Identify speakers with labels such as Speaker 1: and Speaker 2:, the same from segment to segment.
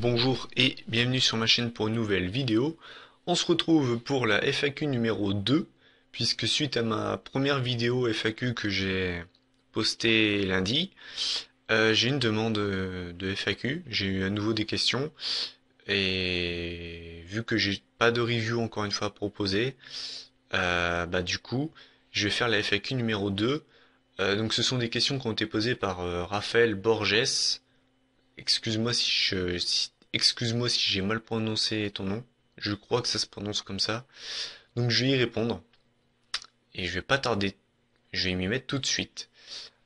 Speaker 1: Bonjour et bienvenue sur ma chaîne pour une nouvelle vidéo. On se retrouve pour la FAQ numéro 2, puisque suite à ma première vidéo FAQ que j'ai postée lundi, j'ai une demande de FAQ, j'ai eu à nouveau des questions, et vu que j'ai pas de review encore une fois à proposer, du coup, je vais faire la FAQ numéro 2. Donc ce sont des questions qui ont été posées par Raphaël Borges. Excuse-moi si j'ai mal prononcé ton nom. Je crois que ça se prononce comme ça. Donc je vais y répondre et je vais pas tarder. Je vais m'y mettre tout de suite.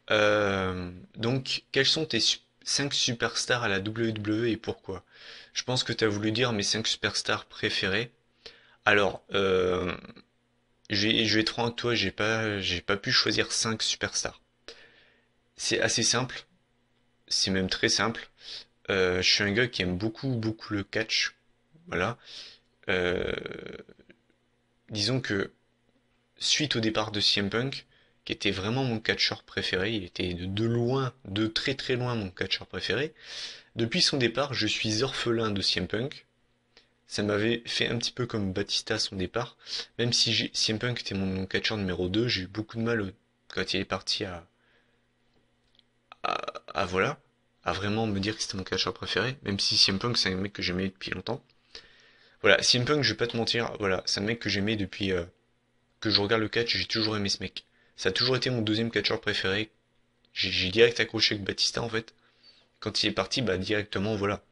Speaker 1: Donc, quels sont tes 5 superstars à la WWE et pourquoi? Je pense que tu as voulu dire mes 5 superstars préférés. Alors, je vais être franc avec toi, j'ai pas pu choisir 5 superstars. C'est assez simple, c'est même très simple. Je suis un gars qui aime beaucoup le catch. Voilà. Euh, Disons que suite au départ de CM Punk, qui était vraiment mon catcheur préféré, il était de loin, de très loin mon catcheur préféré. Depuis son départ, je suis orphelin de CM Punk. Ça m'avait fait un petit peu comme Batista à son départ. Même si CM Punk était mon catcheur numéro 2, j'ai eu beaucoup de mal quand il est parti à, voilà, à vraiment me dire que c'était mon catcheur préféré. Même si CM Punk c'est un mec que j'aimais depuis longtemps. Voilà, CM Punk, je vais pas te mentir, voilà, c'est un mec que j'aimais depuis que je regarde le catch, j'ai toujours aimé ce mec. Ça a toujours été mon deuxième catcheur préféré. J'ai direct accroché avec Batista en fait. Quand il est parti, bah directement, voilà.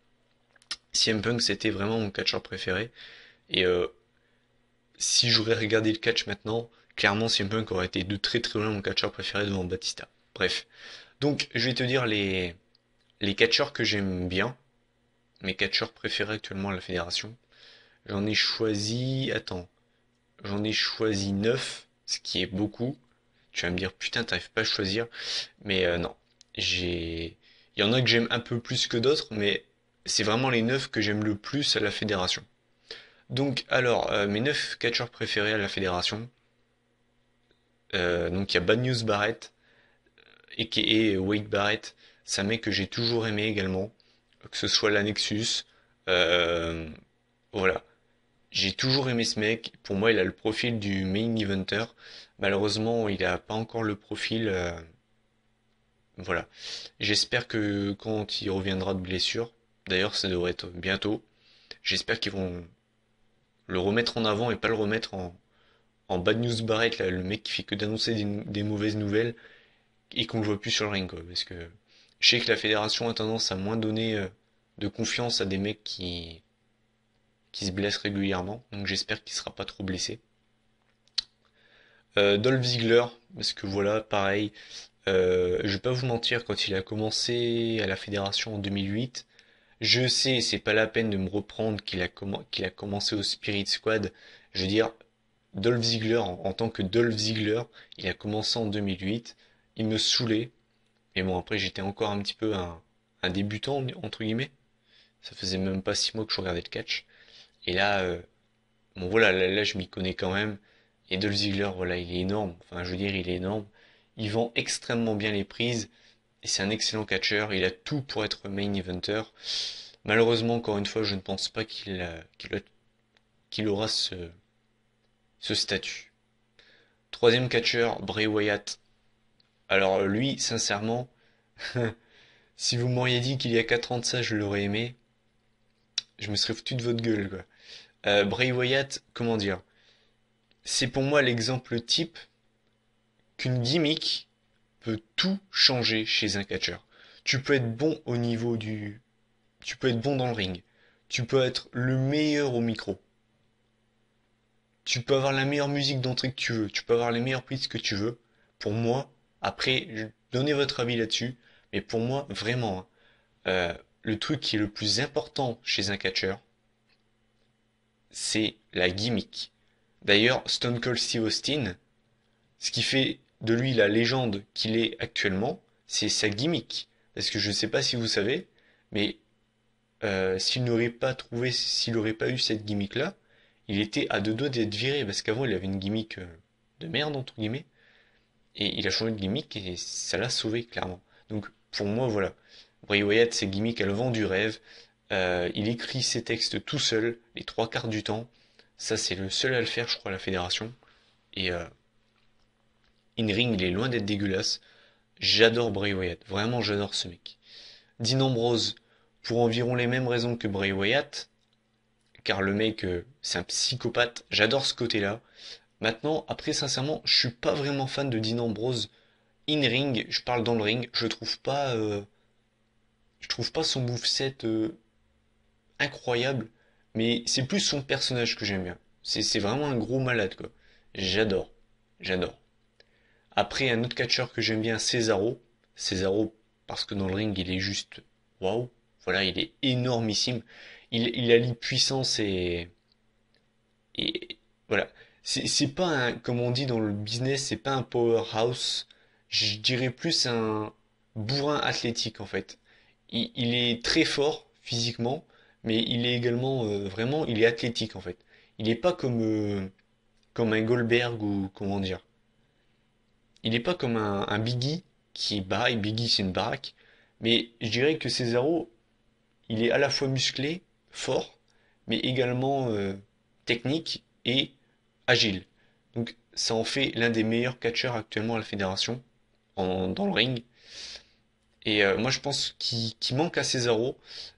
Speaker 1: CM Punk, c'était vraiment mon catcheur préféré. Et si j'aurais regardé le catch maintenant, clairement CM Punk aurait été de très loin mon catcheur préféré devant Batista. Bref. Donc, je vais te dire les catcheurs que j'aime bien. Mes catcheurs préférés actuellement à la fédération. J'en ai choisi, attends, j'en ai choisi 9, ce qui est beaucoup. Tu vas me dire, putain, t'arrives pas à choisir. Mais non. Il y en a que j'aime un peu plus que d'autres, mais c'est vraiment les 9 que j'aime le plus à la fédération. Donc, alors, mes 9 catcheurs préférés à la fédération. Donc, il y a Bad News Barrett, a.k.a. Wade Barrett. C'est un mec que j'ai toujours aimé également. Que ce soit la Nexus. Euh, voilà. J'ai toujours aimé ce mec. Pour moi, il a le profil du main eventer. Malheureusement, il a pas encore le profil. Voilà. J'espère que quand il reviendra de blessure, d'ailleurs, ça devrait être bientôt. J'espère qu'ils vont le remettre en avant et pas le remettre en bad news Barrett, là, le mec qui fait que d'annoncer des mauvaises nouvelles et qu'on le voit plus sur le ring, quoi. Parce que je sais que la fédération a tendance à moins donner de confiance à des mecs qui se blessent régulièrement. Donc j'espère qu'il sera pas trop blessé. Dolph Ziggler, parce que voilà, pareil, je vais pas vous mentir, quand il a commencé à la fédération en 2008, je sais, c'est pas la peine de me reprendre qu'il a commencé au Spirit Squad. Je veux dire, Dolph Ziggler, en tant que Dolph Ziggler, il a commencé en 2008. Il me saoulait. Mais bon, après, j'étais encore un petit peu un débutant, entre guillemets. Ça faisait même pas 6 mois que je regardais le catch. Et là, bon voilà, là, je m'y connais quand même. Et Dolph Ziggler, voilà, il est énorme. Enfin, je veux dire, il est énorme. Il vend extrêmement bien les prises. Et c'est un excellent catcheur. Il a tout pour être main eventer. Malheureusement, encore une fois, je ne pense pas qu'il aura ce statut. Troisième catcheur, Bray Wyatt. Alors lui, sincèrement, si vous m'auriez dit qu'il y a 4 ans de ça, je l'aurais aimé, je me serais foutu de votre gueule, quoi. Bray Wyatt, comment dire? C'est pour moi l'exemple type qu'une gimmick peut tout changer chez un catcheur. Tu peux être bon au niveau du... Tu peux être bon dans le ring. Tu peux être le meilleur au micro. Tu peux avoir la meilleure musique d'entrée que tu veux, tu peux avoir les meilleures prises que tu veux. Pour moi, après, donnez votre avis là-dessus, mais pour moi, vraiment, hein, le truc qui est le plus important chez un catcheur, c'est la gimmick. D'ailleurs, Stone Cold Steve Austin, ce qui fait de lui la légende qu'il est actuellement, c'est sa gimmick. Parce que je ne sais pas si vous savez, mais s'il n'aurait pas eu cette gimmick-là, il était à deux doigts d'être viré, parce qu'avant il avait une gimmick de merde, entre guillemets, et il a changé de gimmick et ça l'a sauvé, clairement. Donc pour moi, voilà. Bray Wyatt, ses gimmicks, elles vendent du rêve. Il écrit ses textes tout seul, les trois quarts du temps. Ça, c'est le seul à le faire, je crois, à la fédération. Et in-ring, il est loin d'être dégueulasse. J'adore Bray Wyatt. Vraiment, j'adore ce mec. Dean Ambrose, pour environ les mêmes raisons que Bray Wyatt, car le mec, c'est un psychopathe. J'adore ce côté-là. Maintenant, après, sincèrement, je suis pas vraiment fan de Dean Ambrose in-ring. Je parle dans le ring. Je trouve pas son moveset incroyable, mais c'est plus son personnage que j'aime bien. C'est vraiment un gros malade, quoi. J'adore. J'adore. Après, un autre catcheur que j'aime bien, Cesaro. Cesaro, parce que dans le ring, il est juste waouh. Voilà, il est énormissime. Il allie puissance et voilà. C'est pas un, comme on dit dans le business, c'est pas un powerhouse. Je dirais plus un bourrin athlétique, en fait. Il est très fort physiquement, mais il est également vraiment, il est athlétique en fait. Il est pas comme un Goldberg ou comment dire. Il est pas comme un Biggie qui est baraque. Biggie c'est une baraque, mais je dirais que Cesaro, il est à la fois musclé, fort, mais également technique et agile. Donc ça en fait l'un des meilleurs catcheurs actuellement à la fédération dans le ring. Et moi je pense qu'il manque à Cesaro.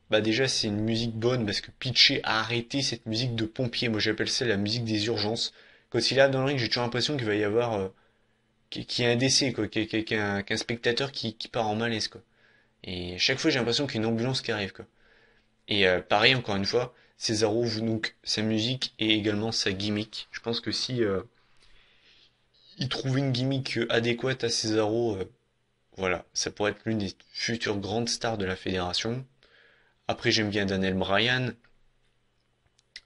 Speaker 1: Bah déjà c'est une musique bonne parce que Pitché a arrêté cette musique de pompier. Moi j'appelle ça la musique des urgences. Quand il est là dans le ring, j'ai toujours l'impression qu'il va y avoir qu'il y a un décès quoi, qu'un spectateur qui part en malaise quoi. Et à chaque fois j'ai l'impression qu'il y a une ambulance qui arrive quoi. Et pareil encore une fois, Cesaro donc sa musique et également sa gimmick. Je pense que si il trouve une gimmick adéquate à Cesaro, voilà, ça pourrait être l'une des futures grandes stars de la fédération. Après, j'aime bien Daniel Bryan.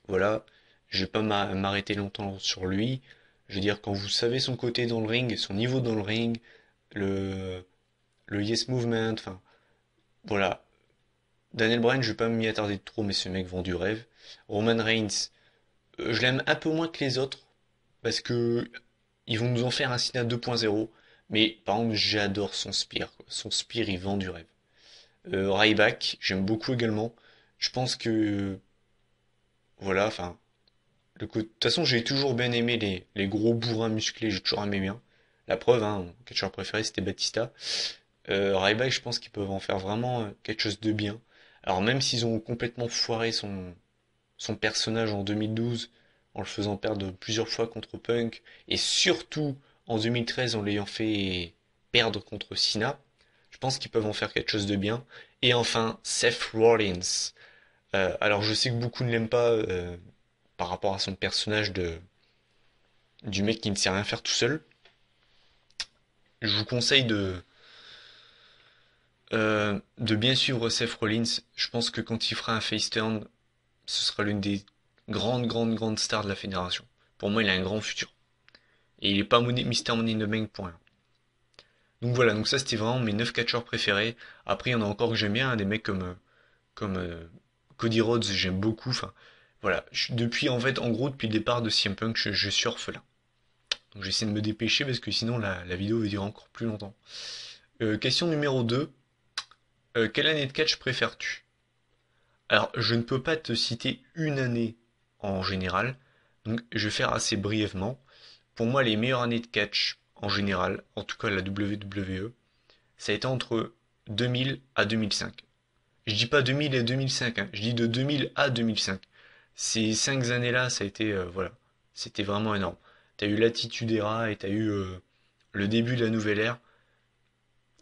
Speaker 1: Voilà, je vais pas m'arrêter longtemps sur lui. Je veux dire, quand vous savez son côté dans le ring, son niveau dans le ring, le, le Yes Movement, enfin, voilà. Daniel Bryan, je vais pas m'y attarder trop, mais ce mec vend du rêve. Roman Reigns, je l'aime un peu moins que les autres, parce que ils vont nous en faire un Cena 2.0. Mais par contre, j'adore son spear, quoi. Son spear, il vend du rêve. Ryback, j'aime beaucoup également. Je pense que voilà, enfin, de toute façon, j'ai toujours bien aimé les gros bourrins musclés, j'ai toujours aimé bien. La preuve, hein, mon catcheur préféré c'était Batista. Ryback, je pense qu'ils peuvent en faire vraiment quelque chose de bien. Alors même s'ils ont complètement foiré son personnage en 2012, en le faisant perdre plusieurs fois contre Punk, et surtout en 2013 en l'ayant fait perdre contre Cena, je pense qu'ils peuvent en faire quelque chose de bien. Et enfin, Seth Rollins. Alors je sais que beaucoup ne l'aiment pas par rapport à son personnage du mec qui ne sait rien faire tout seul. Je vous conseille de bien suivre Seth Rollins. Je pense que quand il fera un face turn, ce sera l'une des grandes, grandes, grandes stars de la fédération. Pour moi, il a un grand futur. Et il est pas Mister Money in the Bank pour rien. Donc voilà, donc ça c'était vraiment mes 9 catcheurs préférés. Après, il y en a encore que j'aime bien, hein, des mecs comme Cody Rhodes, j'aime beaucoup. Enfin, voilà, depuis en fait, en gros, depuis le départ de CM Punk, je surfe là. Donc j'essaie de me dépêcher parce que sinon la vidéo va durer encore plus longtemps. Question numéro 2. Quelle année de catch préfères-tu? Alors, je ne peux pas te citer une année en général, donc je vais faire assez brièvement. Pour moi, les meilleures années de catch en général, en tout cas la WWE, ça a été entre 2000 à 2005. Je dis pas 2000 et 2005, hein, je dis de 2000 à 2005. Ces 5 années-là, ça a été, voilà, c'était vraiment énorme. T'as eu l'Attitude Era et t'as eu le début de la nouvelle ère,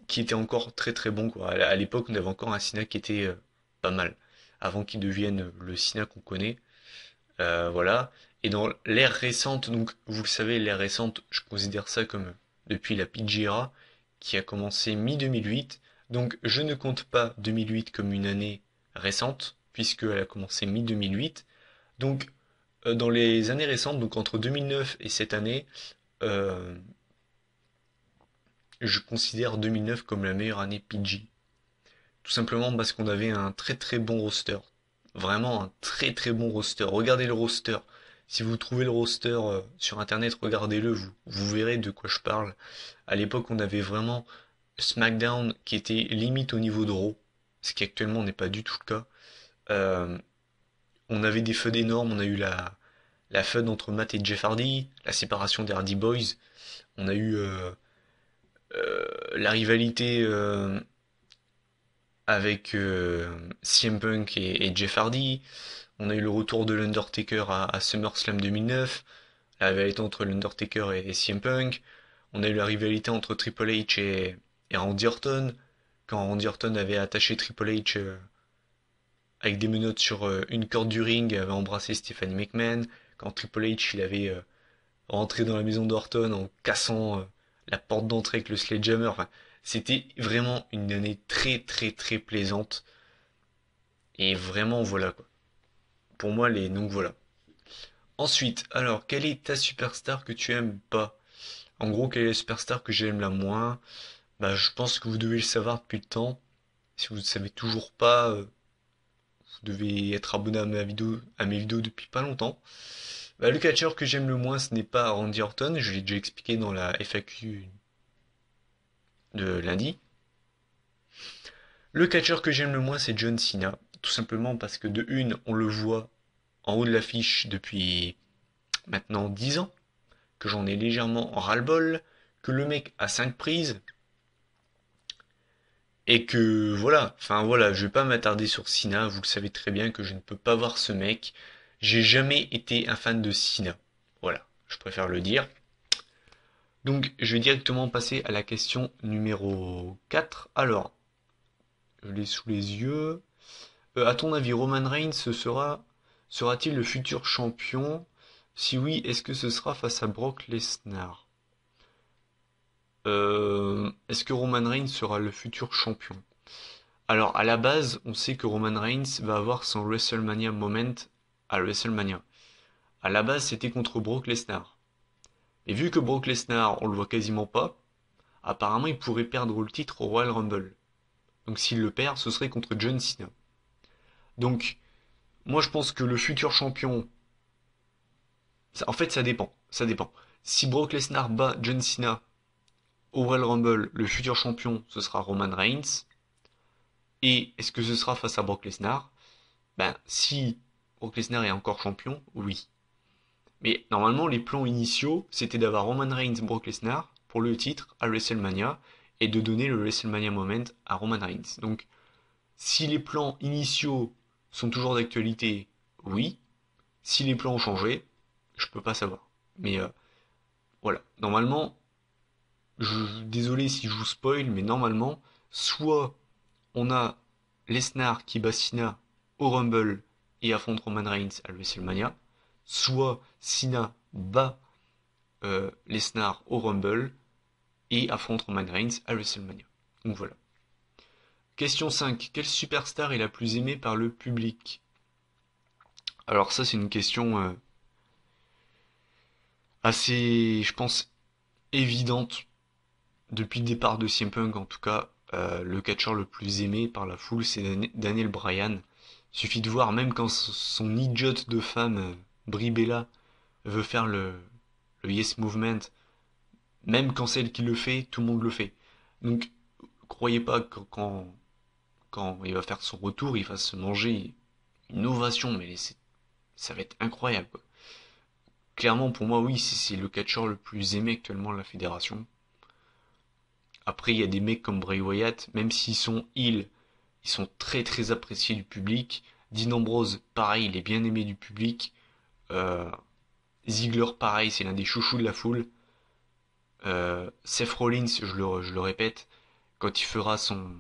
Speaker 1: qui était encore très très bon, quoi. À l'époque, on avait encore un Cena qui était pas mal, avant qu'il devienne le Cena qu'on connaît. Voilà. Et dans l'ère récente, donc vous le savez, l'ère récente, je considère ça comme depuis la PG Era, qui a commencé mi-2008. Donc je ne compte pas 2008 comme une année récente, puisqu'elle a commencé mi-2008. Donc dans les années récentes, donc entre 2009 et cette année, euh, je considère 2009 comme la meilleure année PG. Tout simplement parce qu'on avait un très très bon roster. Vraiment un très très bon roster. Regardez le roster. Si vous trouvez le roster sur internet, regardez-le, vous verrez de quoi je parle. À l'époque, on avait vraiment SmackDown qui était limite au niveau de Raw, ce qui actuellement n'est pas du tout le cas. Euh, on avait des feuds énormes, on a eu la feud entre Matt et Jeff Hardy, la séparation des Hardy Boys, on a eu la rivalité avec CM Punk et Jeff Hardy, on a eu le retour de l'Undertaker à SummerSlam 2009, la rivalité entre l'Undertaker et CM Punk, on a eu la rivalité entre Triple H et Randy Orton, quand Randy Orton avait attaché Triple H avec des menottes sur une corde du ring et avait embrassé Stephanie McMahon, quand Triple H il avait rentré dans la maison d'Orton en cassant la porte d'entrée avec le sledgehammer. Enfin, c'était vraiment une année très très très plaisante. Et vraiment voilà quoi. Pour moi les donc voilà. Ensuite, alors quelle est ta superstar que tu aimes pas? En gros, quelle est la superstar que j'aime la moins? Bah je pense que vous devez le savoir depuis le temps. Si vous ne savez toujours pas, vous devez être abonné à mes vidéos depuis pas longtemps. Bah, le catcheur que j'aime le moins, ce n'est pas Randy Orton, je l'ai déjà expliqué dans la FAQ de lundi. Le catcheur que j'aime le moins, c'est John Cena. Tout simplement parce que de une, on le voit en haut de l'affiche depuis maintenant 10 ans, que j'en ai légèrement ras-le-bol, que le mec a 5 prises, et que voilà, enfin voilà, je vais pas m'attarder sur Cena, vous le savez très bien que je ne peux pas voir ce mec. J'ai jamais été un fan de Cena. Voilà, je préfère le dire. Donc je vais directement passer à la question numéro 4. Alors, je l'ai sous les yeux. À ton avis, Roman Reigns sera-t-il le futur champion? Si oui, est-ce que ce sera face à Brock Lesnar? Est-ce que Roman Reigns sera le futur champion? Alors, à la base, on sait que Roman Reigns va avoir son WrestleMania moment à WrestleMania. À la base, c'était contre Brock Lesnar. Et vu que Brock Lesnar, on le voit quasiment pas, apparemment, il pourrait perdre le titre au Royal Rumble. Donc, s'il le perd, ce serait contre John Cena. Donc, moi, je pense que le futur champion, en fait, ça dépend. Ça dépend. Si Brock Lesnar bat John Cena au Royal Rumble, le futur champion, ce sera Roman Reigns. Et est-ce que ce sera face à Brock Lesnar? Ben, si Brock Lesnar est encore champion, oui. Mais normalement, les plans initiaux, c'était d'avoir Roman Reigns, Brock Lesnar pour le titre à WrestleMania et de donner le WrestleMania Moment à Roman Reigns. Donc, si les plans initiaux sont toujours d'actualité, oui. Si les plans ont changé, je peux pas savoir. Mais voilà. Normalement, désolé si je vous spoil, mais normalement, soit on a Lesnar qui bat Cena au Rumble et affronte Roman Reigns à WrestleMania, soit Cena bat Lesnar au Rumble et affronte Roman Reigns à WrestleMania. Donc voilà. Question 5. Quelle superstar est la plus aimée par le public? Alors ça c'est une question assez, je pense, évidente. Depuis le départ de CM Punk en tout cas, le catcheur le plus aimé par la foule c'est Daniel Bryan. Suffit de voir même quand son idiote de femme Brie Bella veut faire le Yes Movement, même quand c'est elle qui le fait, tout le monde le fait. Donc croyez pas que quand il va faire son retour, il va se manger une ovation, mais ça va être incroyable, quoi. Clairement, pour moi, oui, c'est le catcheur le plus aimé actuellement de la fédération. Après, il y a des mecs comme Bray Wyatt, même s'ils sont heal, ils sont très très appréciés du public. Dean Ambrose, pareil, il est bien aimé du public. Euh, Ziggler, pareil, c'est l'un des chouchous de la foule. Seth Rollins, je le répète, quand il fera son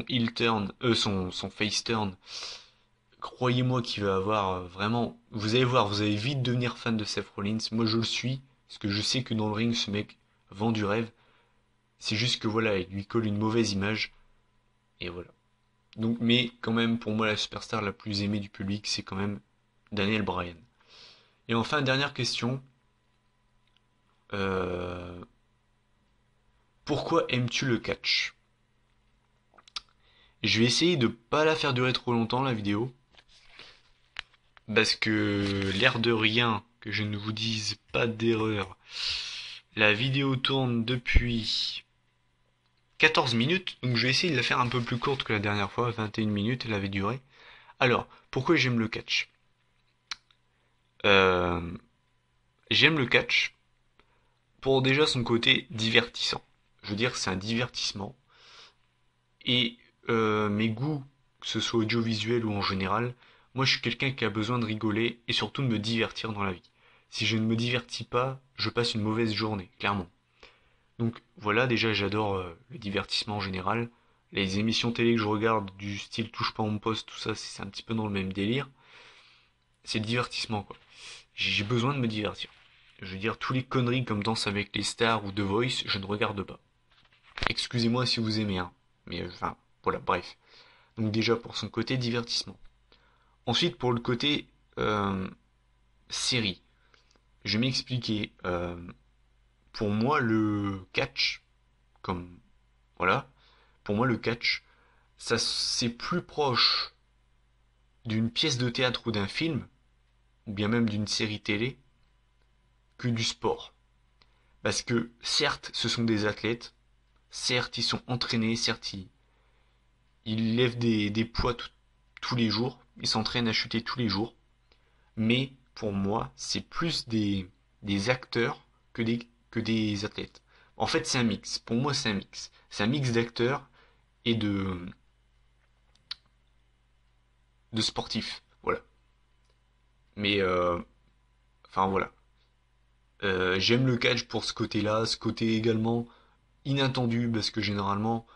Speaker 1: heel turn, son face turn, croyez-moi qu'il va avoir vraiment. Vous allez voir, vous allez vite devenir fan de Seth Rollins. Moi, je le suis, parce que je sais que dans le ring, ce mec vend du rêve. C'est juste que voilà, il lui colle une mauvaise image, et voilà. Donc, mais quand même, pour moi, la superstar la plus aimée du public, c'est quand même Daniel Bryan. Et enfin, dernière question. Euh, Pourquoi aimes-tu le catch? Je vais essayer de pas la faire durer trop longtemps, la vidéo. Parce que l'air de rien, que je ne vous dise pas d'erreur, la vidéo tourne depuis 14 minutes, donc je vais essayer de la faire un peu plus courte que la dernière fois, 21 minutes elle avait duré. Alors, pourquoi j'aime le catch? Euh, J'aime le catch pour déjà son côté divertissant. Je veux dire, c'est un divertissement. Et mes goûts, que ce soit audiovisuel ou en général, moi je suis quelqu'un qui a besoin de rigoler et surtout de me divertir dans la vie. Si je ne me divertis pas, je passe une mauvaise journée, clairement. Donc voilà, déjà j'adore le divertissement en général. Les émissions télé que je regarde du style Touche pas à mon poste, tout ça, c'est un petit peu dans le même délire. C'est le divertissement quoi. J'ai besoin de me divertir. Je veux dire, tous les conneries comme Danse avec les stars ou The Voice, je ne regarde pas. Excusez-moi si vous aimez, hein. Mais enfin, voilà, bref. Donc déjà pour son côté divertissement. Ensuite pour le côté euh, série. Je vais m'expliquer. Pour moi le catch, comme voilà, pour moi le catch, ça c'est plus proche d'une pièce de théâtre ou d'un film, ou bien même d'une série télé, que du sport. Parce que certes ce sont des athlètes, certes ils sont entraînés, certes ils lèvent des poids tous les jours, ils s'entraînent à chuter tous les jours, mais pour moi, c'est plus des acteurs que des athlètes. En fait, c'est un mix. Pour moi, c'est un mix. C'est un mix d'acteurs et de sportifs. Voilà. Mais, enfin voilà. J'aime le catch pour ce côté-là, ce côté également inattendu, parce que généralement,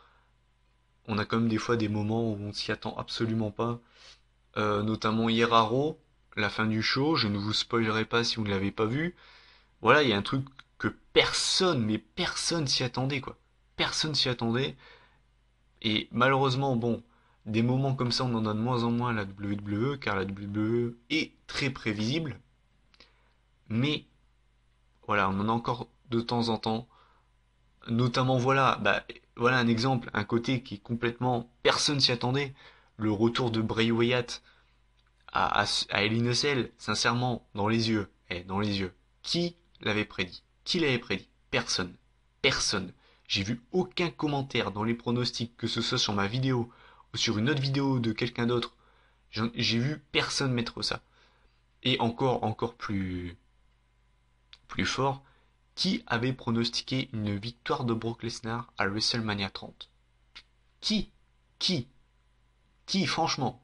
Speaker 1: on a quand même des fois des moments où on s'y attend absolument pas. Notamment hier à Raw, la fin du show, je ne vous spoilerai pas si vous ne l'avez pas vu. Voilà, il y a un truc que personne, mais personne s'y attendait, quoi. Personne s'y attendait. Et malheureusement, bon, des moments comme ça, on en a de moins en moins à la WWE, car la WWE est très prévisible. Mais voilà, on en a encore de temps en temps. Notamment, voilà, bah, voilà un exemple, un côté qui est complètement personne s'y attendait. Le retour de Bray Wyatt à Hell in a Cell, sincèrement, dans les yeux, dans les yeux. Qui l'avait prédit? Qui l'avait prédit? Personne. Personne. J'ai vu aucun commentaire dans les pronostics, que ce soit sur ma vidéo ou sur une autre vidéo de quelqu'un d'autre. J'ai vu personne mettre ça. Et encore plus fort, qui avait pronostiqué une victoire de Brock Lesnar à WrestleMania 30? Qui? Qui? Qui, franchement?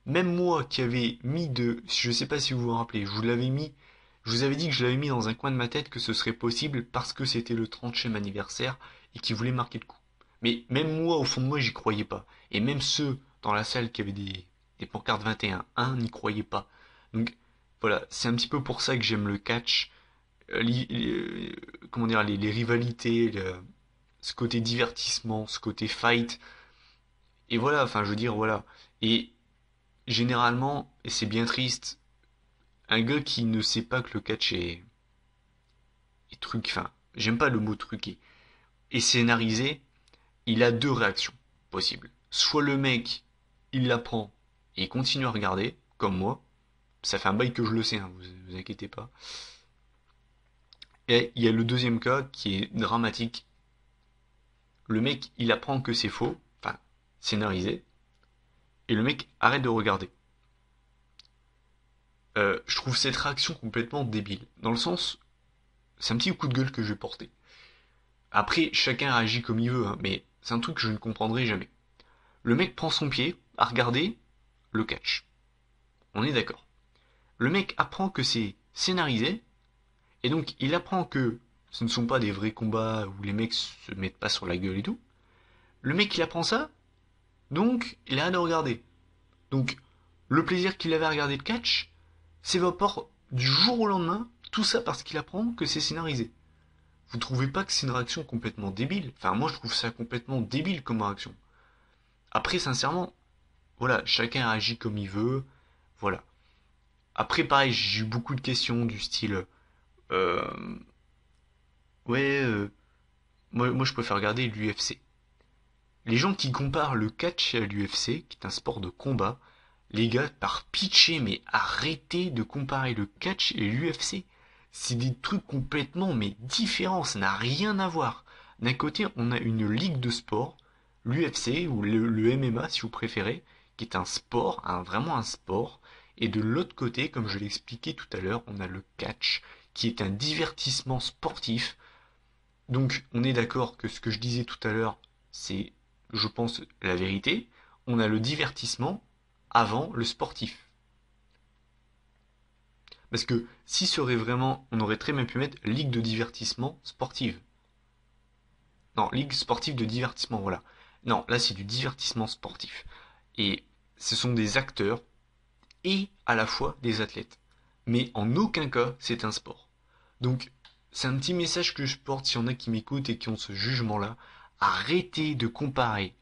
Speaker 1: Même moi qui avais mis je sais pas si vous vous rappelez, je vous avais dit que je l'avais mis dans un coin de ma tête que ce serait possible parce que c'était le 30e anniversaire et qu'il voulait marquer le coup. Mais même moi, au fond de moi, j'y croyais pas. Et même ceux dans la salle qui avaient des pancartes 21-1 n'y croyaient pas. Donc voilà, c'est un petit peu pour ça que j'aime le catch. Comment dire, les rivalités, ce côté divertissement, ce côté fight. Et voilà, enfin je veux dire, voilà. Et généralement, et c'est bien triste, un gars qui ne sait pas que le catch est truc, enfin, j'aime pas le mot truqué, est scénarisé, il a deux réactions possibles. Soit le mec, il l'apprend et il continue à regarder, comme moi, ça fait un bail que je le sais, hein, vous inquiétez pas. Et il y a le deuxième cas qui est dramatique. Le mec, il apprend que c'est faux, enfin, scénarisé, et le mec arrête de regarder. Je trouve cette réaction complètement débile. Dans le sens, c'est un petit coup de gueule que je vais porter. Après, chacun réagit comme il veut, hein, mais c'est un truc que je ne comprendrai jamais. Le mec prend son pied à regarder le catch. On est d'accord. Le mec apprend que c'est scénarisé, et donc il apprend que ce ne sont pas des vrais combats où les mecs se mettent pas sur la gueule et tout. Le mec il apprend ça, donc il a hâte de regarder. Donc le plaisir qu'il avait à regarder le catch s'évapore du jour au lendemain, tout ça parce qu'il apprend que c'est scénarisé. Vous trouvez pas que c'est une réaction complètement débile? Enfin, moi je trouve ça complètement débile comme réaction. Après, sincèrement, voilà, chacun agit comme il veut, voilà. Après, pareil, j'ai eu beaucoup de questions du style, euh, ouais, moi je préfère regarder l'UFC. Les gens qui comparent le catch à l'UFC, qui est un sport de combat, les gars, par pitié, mais arrêtez de comparer le catch et l'UFC. C'est des trucs complètement mais différents, ça n'a rien à voir. D'un côté, on a une ligue de sport, l'UFC ou le MMA si vous préférez, qui est un sport, vraiment un sport. Et de l'autre côté, comme je l'ai expliqué tout à l'heure, on a le catch, qui est un divertissement sportif. Donc on est d'accord que ce que je disais tout à l'heure, c'est, je pense, la vérité. On a le divertissement avant le sportif. Parce que si serait vraiment, on aurait très bien pu mettre ligue de divertissement sportive. Non, ligue sportive de divertissement, voilà. Non, là c'est du divertissement sportif. Et ce sont des acteurs et à la fois des athlètes. Mais en aucun cas c'est un sport. Donc c'est un petit message que je porte s'il y en a qui m'écoutent et qui ont ce jugement-là. Arrêtez de comparer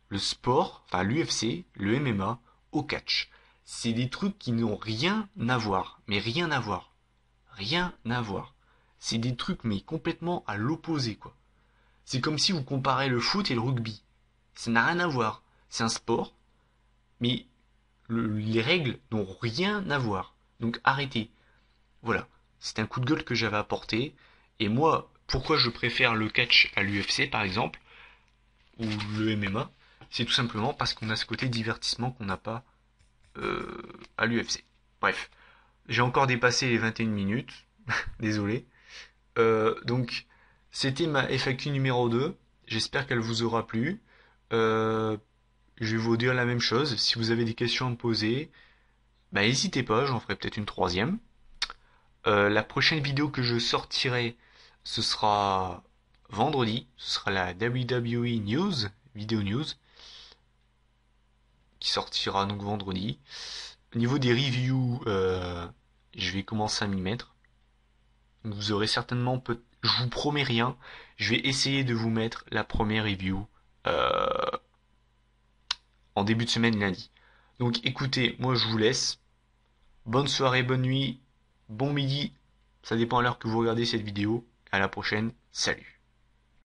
Speaker 1: le sport, enfin l'UFC, le MMA, au catch. C'est des trucs qui n'ont rien à voir, mais rien à voir. Rien à voir. C'est des trucs mais complètement à l'opposé quoi. C'est comme si vous comparez le foot et le rugby. Ça n'a rien à voir. C'est un sport, mais les règles n'ont rien à voir. Donc arrêtez. Voilà. C'est un coup de gueule que j'avais apporté. Et moi, pourquoi je préfère le catch à l'UFC par exemple, ou le MMA, c'est tout simplement parce qu'on a ce côté divertissement qu'on n'a pas à l'UFC. Bref. J'ai encore dépassé les 21 minutes. Désolé. Donc, c'était ma FAQ numéro 2. J'espère qu'elle vous aura plu. Euh, je vais vous dire la même chose. Si vous avez des questions à me poser, bah n'hésitez pas, j'en ferai peut-être une troisième. La prochaine vidéo que je sortirai, ce sera vendredi. Ce sera la WWE News, Video News, qui sortira donc vendredi. Au niveau des reviews, je vais commencer à m'y mettre. Donc vous aurez certainement, je vous promets rien, je vais essayer de vous mettre la première review euh, en début de semaine lundi. Donc écoutez, moi je vous laisse. Bonne soirée, bonne nuit, bon midi, ça dépend à l'heure que vous regardez cette vidéo. À la prochaine, salut.